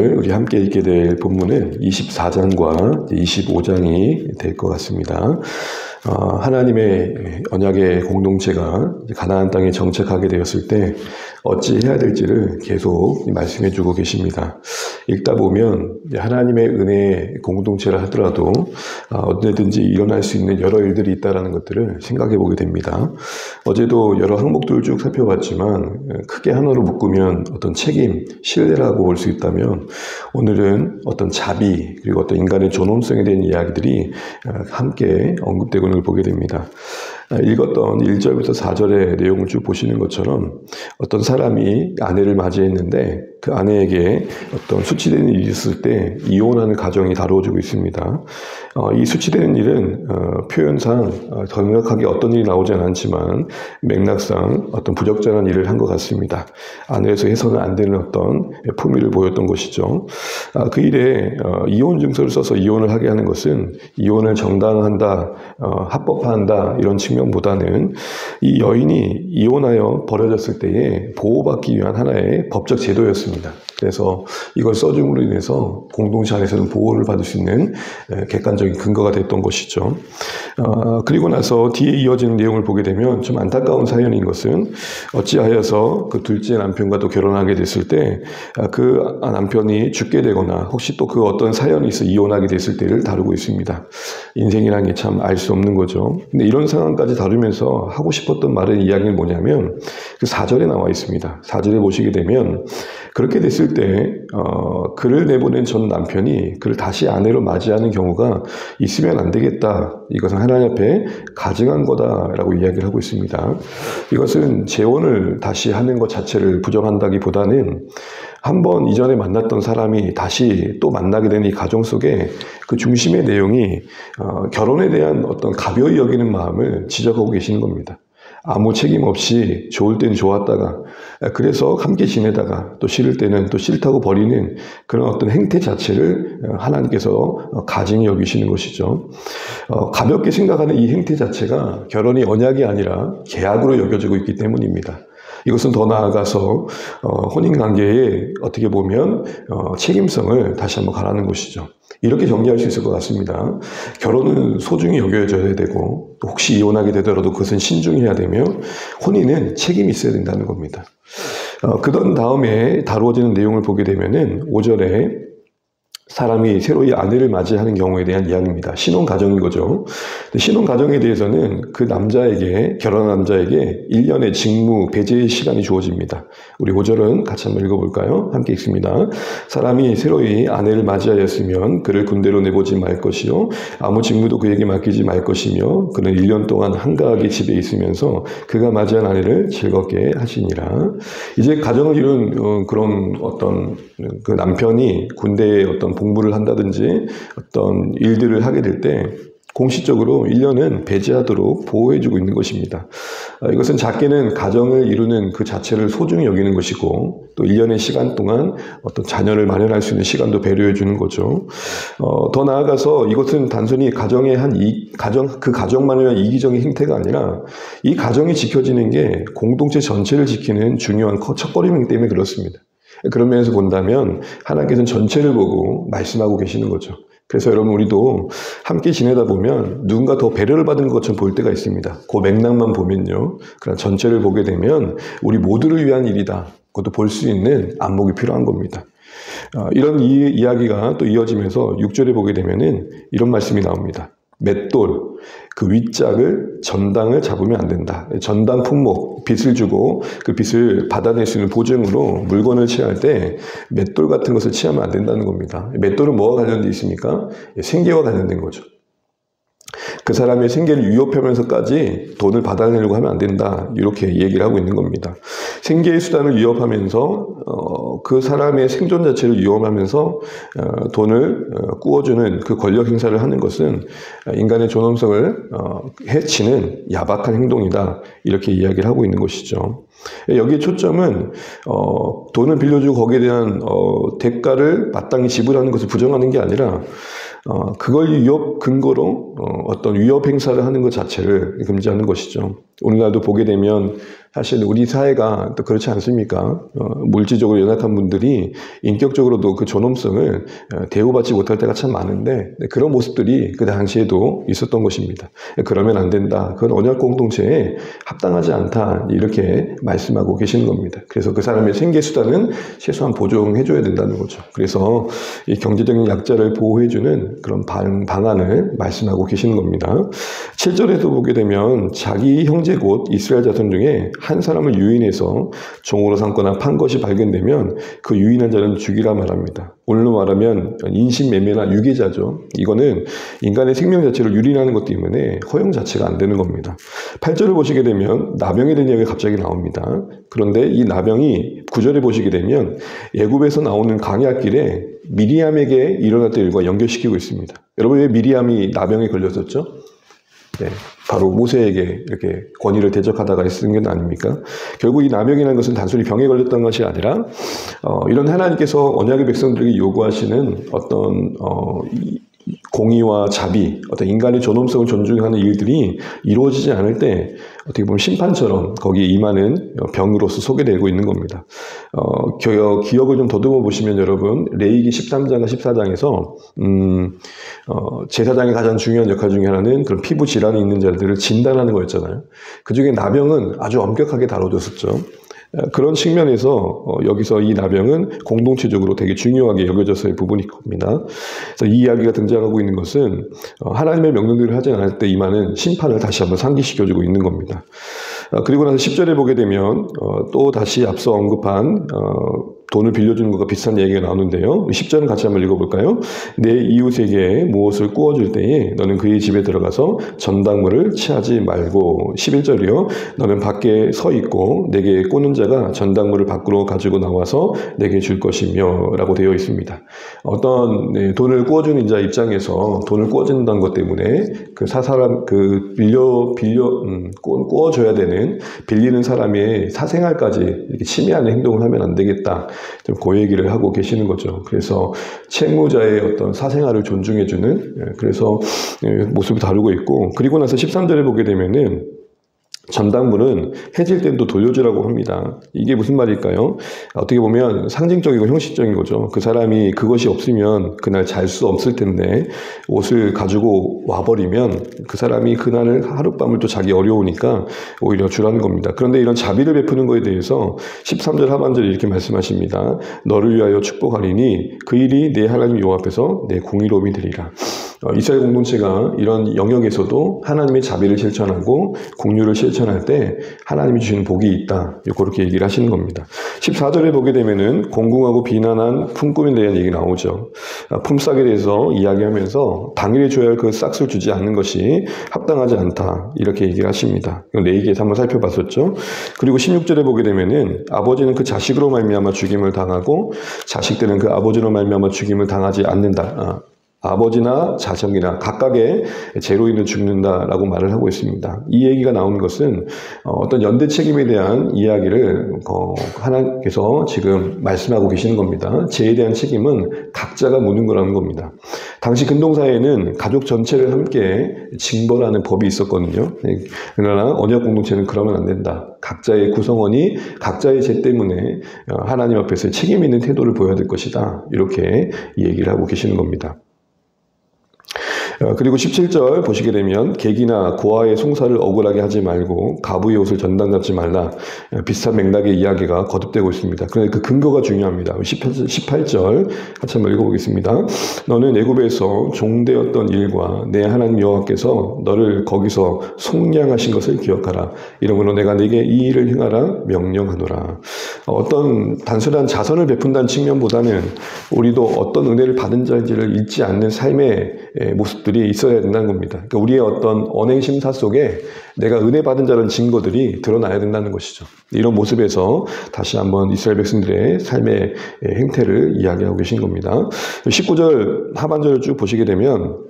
우리 함께 읽게 될 본문은 24장과 25장이 될 것 같습니다. 하나님의 언약의 공동체가 가나안 땅에 정착하게 되었을 때 어찌 해야 될지를 계속 말씀해 주고 계십니다. 읽다 보면 하나님의 은혜의 공동체라 하더라도 언제든지 일어날 수 있는 여러 일들이 있다는 것들을 생각해 보게 됩니다. 어제도 여러 항목들을 쭉 살펴봤지만 크게 하나로 묶으면 어떤 책임, 신뢰라고 볼 수 있다면 오늘은 어떤 자비 그리고 어떤 인간의 존엄성에 대한 이야기들이 함께 언급되고 있는 걸 보게 됩니다. 읽었던 1절부터 4절의 내용을 쭉 보시는 것처럼 어떤 사람이 아내를 맞이했는데 그 아내에게 어떤 수치되는 일이 있을 때 이혼하는 가정이 다루어지고 있습니다. 이 수치되는 일은 표현상 정확하게 어떤 일이 나오지는 않지만 맥락상 어떤 부적절한 일을 한 것 같습니다. 아내에서 해서는 안 되는 어떤 품위를 보였던 것이죠. 그 일에 이혼 증서를 써서 이혼을 하게 하는 것은 이혼을 정당화한다, 합법화한다 이런 측면보다는 이 여인이 이혼하여 버려졌을 때에 보호받기 위한 하나의 법적 제도였습니다. 그래서 이걸 써줌으로 인해서 공동체 안에서는 보호를 받을 수 있는 객관적인 근거가 됐던 것이죠. 그리고 나서 뒤에 이어지는 내용을 보게 되면 좀 안타까운 사연인 것은 어찌하여서 그 둘째 남편과 또 결혼하게 됐을 때 그 남편이 죽게 되거나 혹시 또 그 어떤 사연이 있어 이혼하게 됐을 때를 다루고 있습니다. 인생이라는 게 참 알 수 없는 거죠. 근데 이런 상황까지 다루면서 하고 싶었던 말의 이야기는 뭐냐면 그 4절에 나와 있습니다. 4절에 보시게 되면 그렇게 됐을 때 그를 내보낸 전 남편이 그를 다시 아내로 맞이하는 경우가 있으면 안 되겠다. 이것은 하나님 앞에 가증한 거다라고 이야기를 하고 있습니다. 이것은 재혼을 다시 하는 것 자체를 부정한다기보다는 한번 이전에 만났던 사람이 다시 또 만나게 되는 이 가정 속에 그 중심의 내용이 결혼에 대한 어떤 가벼이 여기는 마음을 지적하고 계시는 겁니다. 아무 책임 없이 좋을 때는 좋았다가 그래서 함께 지내다가 또 싫을 때는 또 싫다고 버리는 그런 어떤 행태 자체를 하나님께서 가증히 여기시는 것이죠. 가볍게 생각하는 이 행태 자체가 결혼이 언약이 아니라 계약으로 여겨지고 있기 때문입니다. 이것은 더 나아가서 혼인관계에 어떻게 보면 책임성을 다시 한번 가라는 것이죠. 이렇게 정리할 수 있을 것 같습니다. 결혼은 소중히 여겨져야 되고 혹시 이혼하게 되더라도 그것은 신중해야 되며 혼인은 책임이 있어야 된다는 겁니다. 그런 다음에 다루어지는 내용을 보게 되면은 5절에 사람이 새로이 아내를 맞이하는 경우에 대한 이야기입니다. 신혼가정인 거죠. 신혼가정에 대해서는 그 남자에게, 결혼한 남자에게 1년의 직무, 배제의 시간이 주어집니다. 우리 5절은 같이 한번 읽어볼까요? 함께 읽습니다. 사람이 새로이 아내를 맞이하였으면 그를 군대로 내보지 말 것이요 아무 직무도 그에게 맡기지 말 것이며 그는 1년 동안 한가하게 집에 있으면서 그가 맞이한 아내를 즐겁게 하시니라. 이제 가정을 이룬 그런 어떤 그 남편이 군대에 어떤 복무를 한다든지 어떤 일들을 하게 될 때 공식적으로 1년은 배제하도록 보호해주고 있는 것입니다. 이것은 작게는 가정을 이루는 그 자체를 소중히 여기는 것이고 또 1년의 시간 동안 어떤 자녀를 마련할 수 있는 시간도 배려해주는 거죠. 더 나아가서 이것은 단순히 가정의 그 가정만을 위한 이기적인 행태가 아니라 이 가정이 지켜지는 게 공동체 전체를 지키는 중요한 첫걸음이기 때문에 그렇습니다. 그런 면에서 본다면 하나님께서는 전체를 보고 말씀하고 계시는 거죠. 그래서 여러분 우리도 함께 지내다 보면 누군가 더 배려를 받은 것처럼 보일 때가 있습니다. 그 맥락만 보면요. 그러나 전체를 보게 되면 우리 모두를 위한 일이다. 그것도 볼 수 있는 안목이 필요한 겁니다. 이런 이야기가 또 이어지면서 6절에 보게 되면은 이런 말씀이 나옵니다. 맷돌, 그 윗짝을 전당을 잡으면 안 된다. 전당 품목, 빚을 주고 그 빚을 받아낼 수 있는 보증으로 물건을 취할 때 맷돌 같은 것을 취하면 안 된다는 겁니다. 맷돌은 뭐와 관련되어 있습니까? 생계와 관련된 거죠. 그 사람의 생계를 위협하면서까지 돈을 받아내려고 하면 안 된다. 이렇게 얘기를 하고 있는 겁니다. 생계의 수단을 위협하면서 그 사람의 생존 자체를 위협하면서 돈을 꾸어주는 그 권력 행사를 하는 것은 인간의 존엄성을 해치는 야박한 행동이다. 이렇게 이야기를 하고 있는 것이죠. 여기에 초점은 돈을 빌려주고 거기에 대한 대가를 마땅히 지불하는 것을 부정하는 게 아니라 그걸 위협 근거로 어떤 위협 행사를 하는 것 자체를 금지하는 것이죠. 오늘날도 보게 되면 사실 우리 사회가 또 그렇지 않습니까? 물질적으로 연약한 분들이 인격적으로도 그 존엄성을 대우받지 못할 때가 참 많은데 그런 모습들이 그 당시에도 있었던 것입니다. 그러면 안 된다. 그건 언약 공동체에 합당하지 않다. 이렇게 말씀하고 계시는 겁니다. 그래서 그 사람의 생계수단은 최소한 보존해줘야 된다는 거죠. 그래서 이 경제적인 약자를 보호해주는 그런 방안을 말씀하고 계시는 겁니다. 7절에도 보게 되면 자기 형제 곧 이스라엘 자손 중에 한 사람을 유인해서 종으로 삼거나 판 것이 발견되면 그 유인한 자는 죽이라 말합니다. 오늘로 말하면 인신매매나 유괴자죠. 이거는 인간의 생명 자체를 유린하는 것 때문에 허용 자체가 안 되는 겁니다. 8절을 보시게 되면 나병에 대한 이야기가 갑자기 나옵니다. 그런데 이 나병이 9절에 보시게 되면 애굽에서 나오는 광야길에 미리암에게 일어났던 일과 연결시키고 있습니다. 여러분 왜 미리암이 나병에 걸렸었죠? 네, 바로 모세에게 이렇게 권위를 대적하다가 쓴 게 아닙니까? 결국 이 나병이라는 것은 단순히 병에 걸렸던 것이 아니라 이런 하나님께서 언약의 백성들에게 요구하시는 어떤 공의와 자비, 어떤 인간의 존엄성을 존중하는 일들이 이루어지지 않을 때 어떻게 보면 심판처럼 거기에 임하는 병으로서 소개되고 있는 겁니다. 기억을 좀 더듬어 보시면 여러분 레위기 13장과 14장에서 제사장의 가장 중요한 역할 중에 하나는 그런 피부 질환이 있는 자들을 진단하는 거였잖아요. 그중에 나병은 아주 엄격하게 다뤄졌었죠. 그런 측면에서 여기서 이 나병은 공동체적으로 되게 중요하게 여겨졌을 부분이 겁니다. 그래서 이 이야기가 등장하고 있는 것은 하나님의 명령들을 하지 않을 때 임하는 심판을 다시 한번 상기시켜주고 있는 겁니다. 그리고 나서 10절에 보게 되면 또 다시 앞서 언급한 돈을 빌려주는 것과 비슷한 얘기가 나오는데요. 10절은 같이 한번 읽어볼까요? 내 이웃에게 무엇을 구워줄 때에 너는 그의 집에 들어가서 전당물을 취하지 말고 11절이요. 너는 밖에 서 있고 내게 꾸는 자가 전당물을 밖으로 가지고 나와서 내게 줄 것이며 라고 되어 있습니다. 어떤 돈을 구워주는 자 입장에서 돈을 구워준다는 것 때문에 그 사람 구워줘야 되는 빌리는 사람의 사생활까지 이렇게 침해하는 행동을 하면 안 되겠다. 좀 그 얘기를 하고 계시는 거죠. 그래서 채무자의 어떤 사생활을 존중해주는 그래서 모습을 다루고 있고 그리고 나서 13절에 보게 되면은 전당물은 해질 땐 또 돌려주라고 합니다. 이게 무슨 말일까요? 어떻게 보면 상징적이고 형식적인 거죠. 그 사람이 그것이 없으면 그날 잘 수 없을 텐데 옷을 가지고 와버리면 그 사람이 그날을 하룻밤을 또 자기 어려우니까 오히려 주라는 겁니다. 그런데 이런 자비를 베푸는 것에 대해서 13절 하반절에 이렇게 말씀하십니다. 너를 위하여 축복하리니 그 일이 내 하나님 여호와 앞에서 내 공의로움이 되리라. 이스라엘 공동체가 이런 영역에서도 하나님의 자비를 실천하고 공유를 실천할 때 하나님이 주시는 복이 있다. 그렇게 얘기를 하시는 겁니다. 14절에 보게 되면은 공공하고 비난한 품꾼에 대한 얘기 나오죠. 품삯에 대해서 이야기하면서 당일에 줘야 할 그 싹을 주지 않는 것이 합당하지 않다. 이렇게 얘기를 하십니다. 레위기에서 한번 살펴봤었죠. 그리고 16절에 보게 되면은 아버지는 그 자식으로 말미암아 죽임을 당하고 자식들은 그 아버지로 말미암아 죽임을 당하지 않는다. 아버지나 자식이나 각각의 죄로 인해 죽는다라고 말을 하고 있습니다. 이 얘기가 나오는 것은 어떤 연대 책임에 대한 이야기를 하나님께서 지금 말씀하고 계시는 겁니다. 죄에 대한 책임은 각자가 묻는 거라는 겁니다. 당시 근동사회에는 가족 전체를 함께 징벌하는 법이 있었거든요. 그러나 언약 공동체는 그러면 안 된다. 각자의 구성원이 각자의 죄 때문에 하나님 앞에서 책임 있는 태도를 보여야 될 것이다. 이렇게 얘기를 하고 계시는 겁니다. 그리고 17절 보시게 되면 객이나 고아의 송사를 억울하게 하지 말고 가부의 옷을 전당 잡지 말라. 비슷한 맥락의 이야기가 거듭되고 있습니다. 그런데 그 근거가 중요합니다. 18절 같이 한번 읽어보겠습니다. 너는 애굽에서 종되었던 일과 내 하나님 여호와께서 너를 거기서 속량하신 것을 기억하라. 이러므로 내가 네게 이 일을 행하라 명령하노라. 어떤 단순한 자선을 베푼다는 측면보다는 우리도 어떤 은혜를 받은 자인지를 잊지 않는 삶의 모습들이 있어야 된다는 겁니다. 그러니까 우리의 어떤 언행 심사 속에 내가 은혜 받은 자라는 증거들이 드러나야 된다는 것이죠. 이런 모습에서 다시 한번 이스라엘 백성들의 삶의 행태를 이야기하고 계신 겁니다. 19절 하반절을 쭉 보시게 되면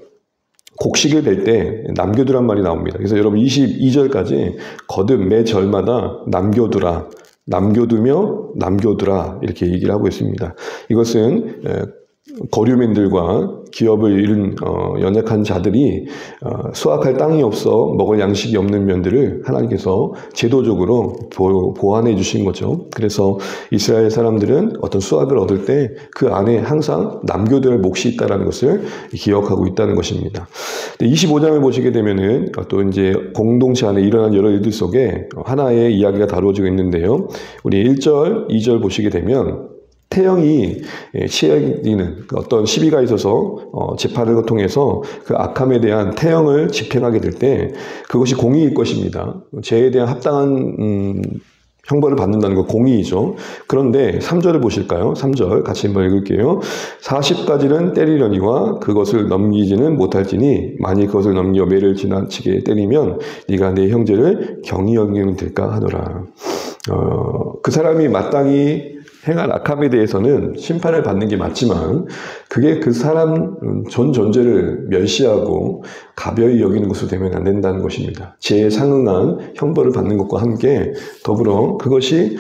곡식을 벨 때 남겨두란 말이 나옵니다. 그래서 여러분 22절까지 거듭 매 절마다 남겨두며 남겨두라 이렇게 얘기를 하고 있습니다. 이것은 거류민들과 기업을 잃은 연약한 자들이 수확할 땅이 없어 먹을 양식이 없는 면들을 하나님께서 제도적으로 보완해 주신 거죠. 그래서 이스라엘 사람들은 어떤 수확을 얻을 때 그 안에 항상 남겨둬야 몫이 있다는 것을 기억하고 있다는 것입니다. 25장을 보시게 되면은 또 이제 공동체 안에 일어난 여러 일들 속에 하나의 이야기가 다루어지고 있는데요. 우리 1절, 2절 보시게 되면 태영이 치에기는 어떤 시비가 있어서 재판을 통해서 그 악함에 대한 태영을 집행하게 될 때 그것이 공의일 것입니다. 죄에 대한 합당한 형벌을 받는다는 건 공의이죠. 그런데 3절을 보실까요? 3절 같이 한번 읽을게요. 40가지는 때리려니와 그것을 넘기지는 못할지니 만일 그것을 넘겨 매를 지나치게 때리면 네가 내 형제를 경히 여기면 될까 하노라. 그 사람이 마땅히 행한 악함에 대해서는 심판을 받는 게 맞지만 그게 그 사람 전 존재를 멸시하고 가벼이 여기는 것으로 되면 안 된다는 것입니다. 죄에 상응한 형벌을 받는 것과 함께 더불어 그것이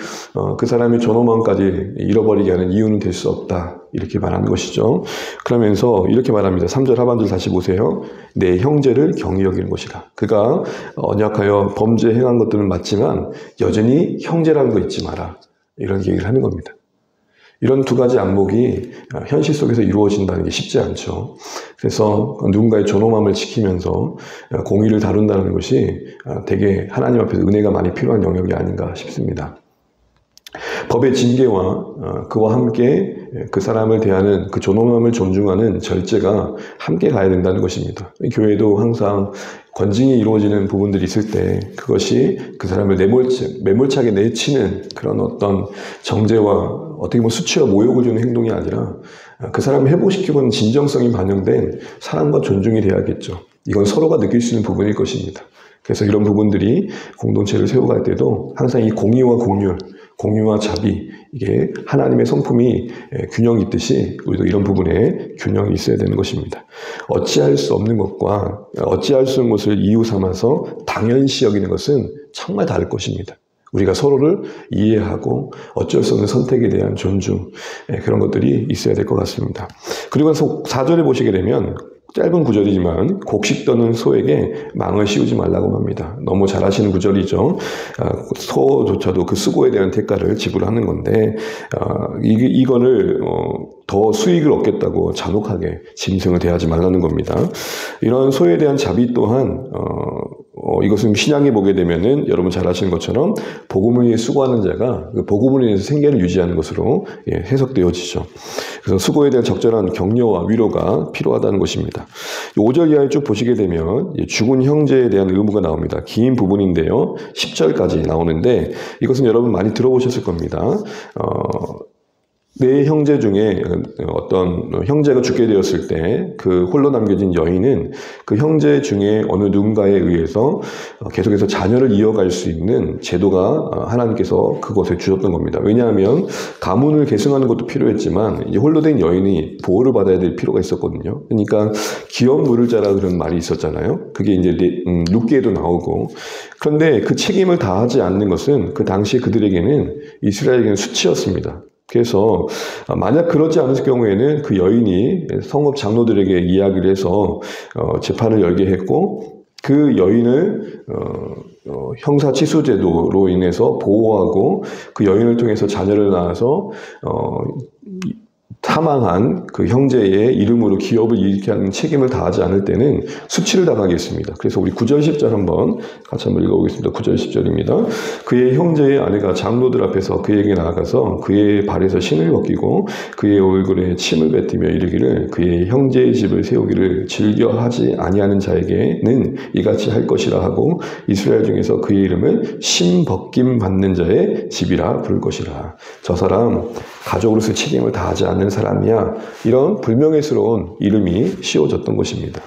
그 사람의 존엄함까지 잃어버리게 하는 이유는 될 수 없다. 이렇게 말하는 것이죠. 그러면서 이렇게 말합니다. 3절 하반절 다시 보세요. 내 형제를 경히 여기는 것이다. 그가 언약하여 범죄 행한 것들은 맞지만 여전히 형제라는 거 잊지 마라. 이런 얘기를 하는 겁니다. 이런 두 가지 안목이 현실 속에서 이루어진다는 게 쉽지 않죠. 그래서 누군가의 존엄함을 지키면서 공의를 다룬다는 것이 되게 하나님 앞에서 은혜가 많이 필요한 영역이 아닌가 싶습니다. 법의 징계와 그와 함께 그 사람을 대하는 그 존엄함을 존중하는 절제가 함께 가야 된다는 것입니다. 교회도 항상 권징이 이루어지는 부분들이 있을 때 그것이 그 사람을 매몰차게 내치는 그런 어떤 정죄와 어떻게 보면 수치와 모욕을 주는 행동이 아니라 그 사람을 회복시키고는 진정성이 반영된 사랑과 존중이 돼야겠죠. 이건 서로가 느낄 수 있는 부분일 것입니다. 그래서 이런 부분들이 공동체를 세워갈 때도 항상 이 공의와 공률, 공유와 자비, 이게 하나님의 성품이 균형이 있듯이 우리도 이런 부분에 균형이 있어야 되는 것입니다. 어찌할 수 없는 것과 어찌할 수 없는 것을 이유 삼아서 당연시 여기는 것은 정말 다를 것입니다. 우리가 서로를 이해하고 어쩔 수 없는 선택에 대한 존중, 그런 것들이 있어야 될 것 같습니다. 그리고 4절에 보시게 되면 짧은 구절이지만 곡식 떠는 소에게 망을 씌우지 말라고 합니다. 너무 잘 아시는 구절이죠. 소조차도 그 수고에 대한 대가를 지불하는 건데 이거를 더 수익을 얻겠다고 잔혹하게 짐승을 대하지 말라는 겁니다. 이런 소에 대한 자비 또한 이것은 신약에 보게 되면은 여러분 잘 아시는 것처럼 복음을 위해 수고하는 자가 그 복음을 위해서 생계를 유지하는 것으로 해석되어지죠. 그래서 수고에 대한 적절한 격려와 위로가 필요하다는 것입니다. 5절 이하에 쭉 보시게 되면 죽은 형제에 대한 의무가 나옵니다. 긴 부분인데요. 10절까지 나오는데 이것은 여러분 많이 들어보셨을 겁니다. 내 형제 중에 어떤 형제가 죽게 되었을 때 그 홀로 남겨진 여인은 그 형제 중에 어느 누군가에 의해서 계속해서 자녀를 이어갈 수 있는 제도가 하나님께서 그것에 주셨던 겁니다. 왜냐하면 가문을 계승하는 것도 필요했지만 이제 홀로 된 여인이 보호를 받아야 될 필요가 있었거든요. 그러니까 기업 물을 자라 그런 말이 있었잖아요. 그게 이제 룻기에도 나오고. 그런데 그 책임을 다하지 않는 것은 그 당시 그들에게는 이스라엘에게는 수치였습니다. 그래서 만약 그렇지 않을 경우에는 그 여인이 성읍 장로들에게 이야기를 해서 재판을 열게 했고 그 여인을 형사 취소 제도로 인해서 보호하고 그 여인을 통해서 자녀를 낳아서 사망한 그 형제의 이름으로 기업을 일으키게 하는 책임을 다하지 않을 때는 수치를 당하겠습니다. 그래서 우리 9절 10절 같이 한번 읽어보겠습니다. 9절 10절입니다. 그의 형제의 아내가 장로들 앞에서 그에게 나아가서 그의 발에서 신을 벗기고 그의 얼굴에 침을 뱉으며 이르기를 그의 형제의 집을 세우기를 즐겨하지 아니하는 자에게는 이같이 할 것이라 하고 이스라엘 중에서 그의 이름을 신 벗김 받는 자의 집이라 부를 것이라. 저 사람 가족으로서 책임을 다하지 않는 사람이야. 이런 불명예스러운 이름이 씌워졌던 것입니다.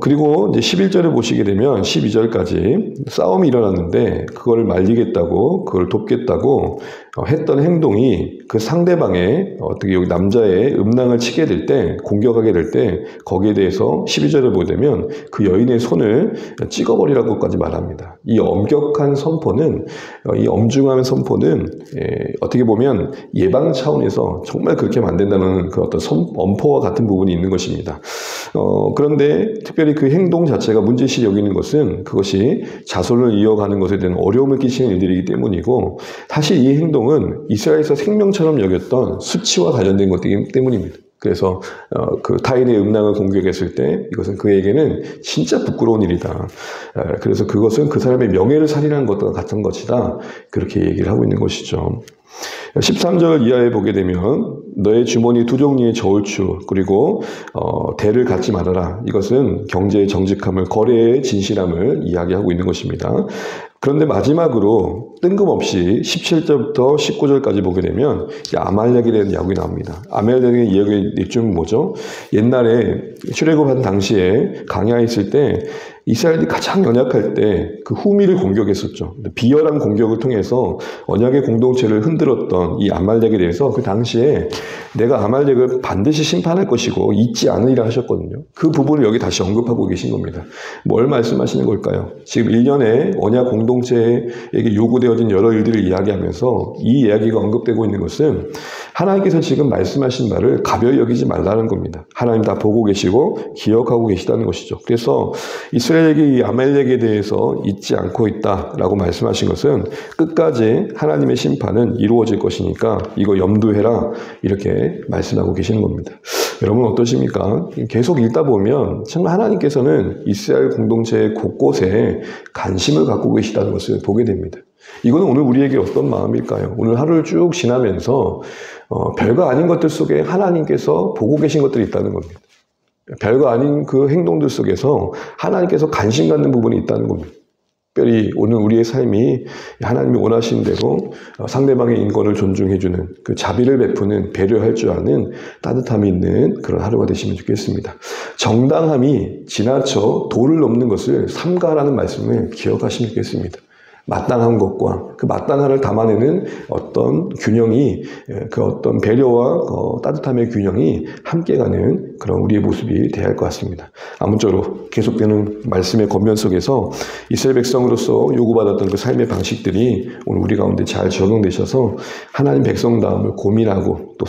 그리고 이제 11절을 보시게 되면 12절까지 싸움이 일어났는데 그걸 말리겠다고, 그걸 돕겠다고 했던 행동이 그 상대방의 어떻게 여기 남자의 음낭을 치게 될 때, 공격하게 될 때 거기에 대해서 12절을 보게 되면 그 여인의 손을 찍어버리라고까지 말합니다. 이 엄격한 선포는, 이 엄중한 선포는 어떻게 보면 예방 차원에서 정말 그렇게 하면 안 된다는 그 어떤 엄포와 같은 부분이 있는 것입니다. 그런데 특별히 그 행동 자체가 문제시 여기는 것은 그것이 자손을 이어가는 것에 대한 어려움을 끼치는 일들이기 때문이고, 사실 이 행동은 이스라엘에서 생명처럼 여겼던 수치와 관련된 것이기 때문입니다. 그래서 그 타인의 음란을 공격했을 때 이것은 그에게는 진짜 부끄러운 일이다. 그래서 그것은 그 사람의 명예를 살인한 것과 같은 것이다. 그렇게 얘기를 하고 있는 것이죠. 13절 이하에 보게 되면 너의 주머니 두 종류의 저울추 그리고 대를 갖지 말아라. 이것은 경제의 정직함을, 거래의 진실함을 이야기하고 있는 것입니다. 그런데 마지막으로 뜬금없이 17절부터 19절까지 보게 되면 아말렉에 대한 이야기 나옵니다. 아말렉의 이야기의 입점은 뭐죠? 옛날에 출애굽한 당시에 광야에 있을 때 이스라엘이 가장 연약할 때 그 후미를 공격했었죠. 비열한 공격을 통해서 언약의 공동체를 흔들었던 이 아말렉에 대해서 그 당시에 내가 아말렉을 반드시 심판할 것이고 잊지 않으리라 하셨거든요. 그 부분을 여기 다시 언급하고 계신 겁니다. 뭘 말씀하시는 걸까요? 지금 1년에 언약 공동체에게 요구되어진 여러 일들을 이야기하면서 이 이야기가 언급되고 있는 것은 하나님께서 지금 말씀하신 말을 가벼이 여기지 말라는 겁니다. 하나님 다 보고 계시고 기억하고 계시다는 것이죠. 그래서 이스라엘에게 이 아말렉에 대해서 잊지 않고 있다라고 말씀하신 것은 끝까지 하나님의 심판은 이루어질 것이니까 이거 염두해라, 이렇게 말씀하고 계시는 겁니다. 여러분 어떠십니까? 계속 읽다 보면 정말 하나님께서는 이스라엘 공동체 곳곳에 관심을 갖고 계시다는 것을 보게 됩니다. 이거는 오늘 우리에게 어떤 마음일까요? 오늘 하루를 쭉 지나면서 별거 아닌 것들 속에 하나님께서 보고 계신 것들이 있다는 겁니다. 별거 아닌 그 행동들 속에서 하나님께서 관심 갖는 부분이 있다는 겁니다. 특별히 오늘 우리의 삶이 하나님이 원하시는 대로 상대방의 인권을 존중해주는, 그 자비를 베푸는, 배려할 줄 아는 따뜻함이 있는 그런 하루가 되시면 좋겠습니다. 정당함이 지나쳐 도를 넘는 것을 삼가라는 말씀을 기억하시면 좋겠습니다. 마땅한 것과 그 마땅함을 담아내는 어떤 균형이, 그 어떤 배려와 따뜻함의 균형이 함께 가는 그런 우리의 모습이 되어야 할 것 같습니다. 아무쪼록 계속되는 말씀의 겉면 속에서 이스라엘 백성으로서 요구받았던 그 삶의 방식들이 오늘 우리 가운데 잘 적용되셔서 하나님 백성다움을 고민하고 또